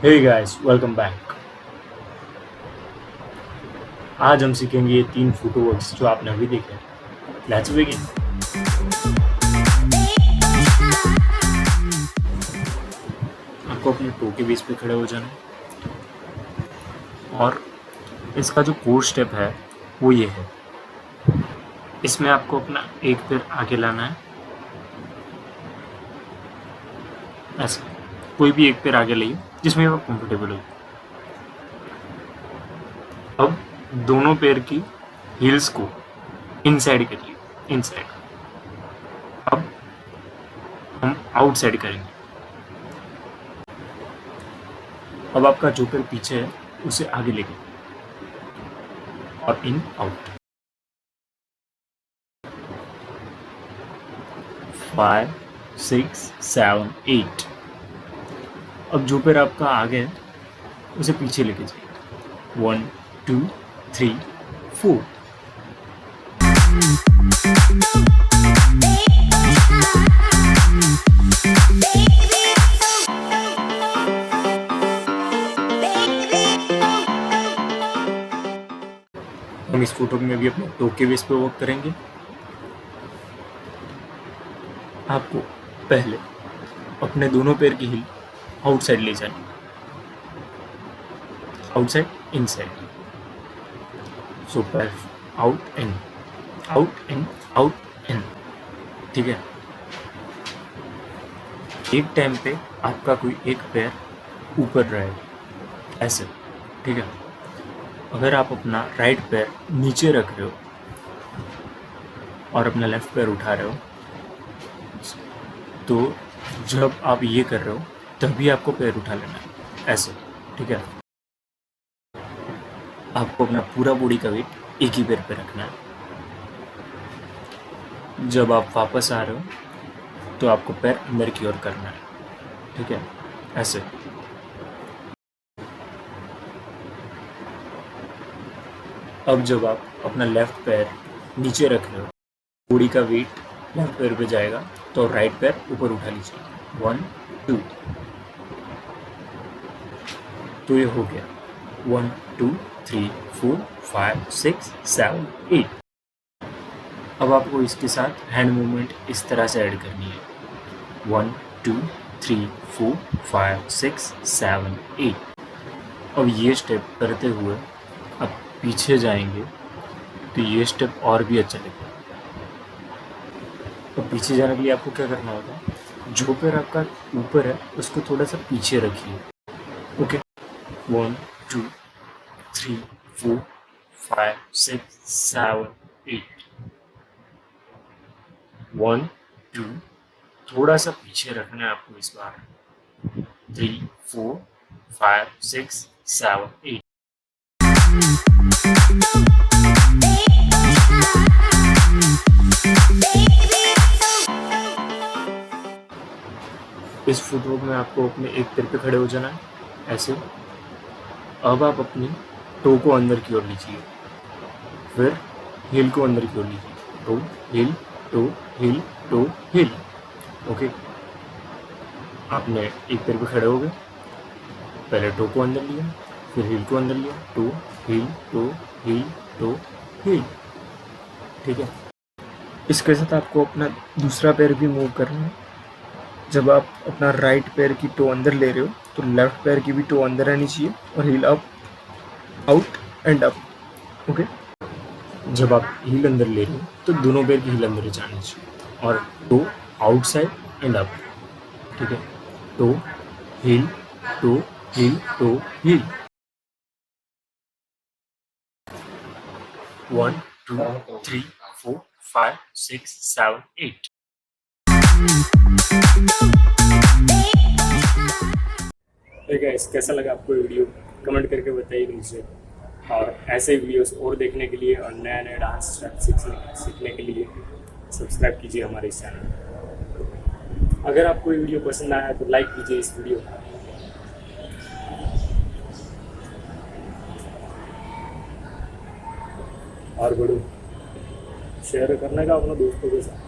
Hey guys, welcome back. आज हम सीखेंगे ये 3 फुटवर्क्स जो आपने अभी देखे। Let's begin. आपको अपने टो के बेस पे खड़े हो जाना है और इसका जो कोर स्टेप है वो ये है। इसमें आपको अपना एक पैर आगे लाना है, ऐसे कोई भी एक पैर आगे लाइए जिसमें आप कंफर्टेबल हो। अब दोनों पैर की हील्स को इनसाइड करिए, इनसाइड। अब हम आउटसाइड करेंगे। अब आपका जो पैर पीछे है उसे आगे लेके और इन आउट। 5, 6, 7, 8। अब जो पैर आपका आगे है उसे पीछे लेके जाइए। 1, 2, 3, 4। हम इस फोटो में भी अपने टो के बेस पे वर्क करेंगे। आपको पहले अपने दोनों पैर की हील आउटसाइड ले जानी, आउटसाइड इनसाइड। सो पैर out in, out in, out in. ठीक है। एक टाइम पे आपका कोई एक पैर ऊपर रहेगा, ऐसे। ठीक है। अगर आप अपना राइट पैर नीचे रख रहे हो और अपना लेफ्ट पैर उठा रहे हो, तो जब आप ये कर रहे हो तभी आपको पैर उठा लेना है, ऐसे। ठीक है। आपको अपना पूरा बॉडी का वेट एक ही पैर पे रखना है। जब आप वापस आ रहे हो तो आपको पैर अंदर की ओर करना है। ठीक है, ऐसे। अब जब आप अपना लेफ्ट पैर नीचे रख रहे हो, बॉडी का वेट लेफ्ट पैर पे जाएगा तो राइट पैर ऊपर उठा लीजिए। 1, 2। तो ये हो गया 1, 2, 3, 4, 5, 6, 7, 8। अब आपको इसके साथ हैंड मूवमेंट इस तरह से ऐड करनी है। 1, 2, 3, 4, 5, 6, 7, 8। अब ये स्टेप करते हुए आप पीछे जाएंगे तो ये स्टेप और भी अच्छा लगेगा। तो पीछे जाने के लिए आपको क्या करना होगा, जो पैर आपका ऊपर है उसको थोड़ा सा पीछे रखिए। ओके। 1, 2, 3, 4, 5, 6, 7, 8। 1, 2, थोड़ा सा पीछे रखना है आपको इस बार। 3, 4, 5, 6, 7, 8। इस फुटवर्क में आपको अपने एक पैर पे खड़े हो जाना है, ऐसे। अब आप अपनी टो को अंदर की ओर लीजिए, फिर हील को अंदर की ओर लीजिए। Toe, heel, toe, heel, toe, heel. Okay. आपने एक पैर पे खड़े हो गए, पहले टो को अंदर लिया, फिर हील को अंदर लिया। Toe, heel, toe, heel, toe, heel. ठीक है। इसके साथ आपको अपना दूसरा पैर भी मूव करना है। जब आप अपना राइट पैर की टो अंदर ले रहे हो तो लेफ्ट पैर की भी टो अंदर आनी चाहिए और heel up, out and up. Okay. जब आप हील अंदर ले रहे हो तो दोनों पैर की हील अंदर जानी चाहिए और टो आउटसाइड एंड अप। ठीक है। Toe, heel, toe, heel, toe, heel. 1, 2, 3, 4, 5, 6, 7, 8। Guys, कैसा लगा आपको वीडियो? कमेंट करके बताइए मुझे। और ऐसे वीडियोस और देखने के लिए और नया नया डांस स्टेप सीखने के लिए सब्सक्राइब कीजिए हमारे इस चैनल। अगर आपको ये वीडियो पसंद आया तो लाइक कीजिए इस वीडियो को। और बड़ो शेयर करने का अपना दोस्तों के साथ।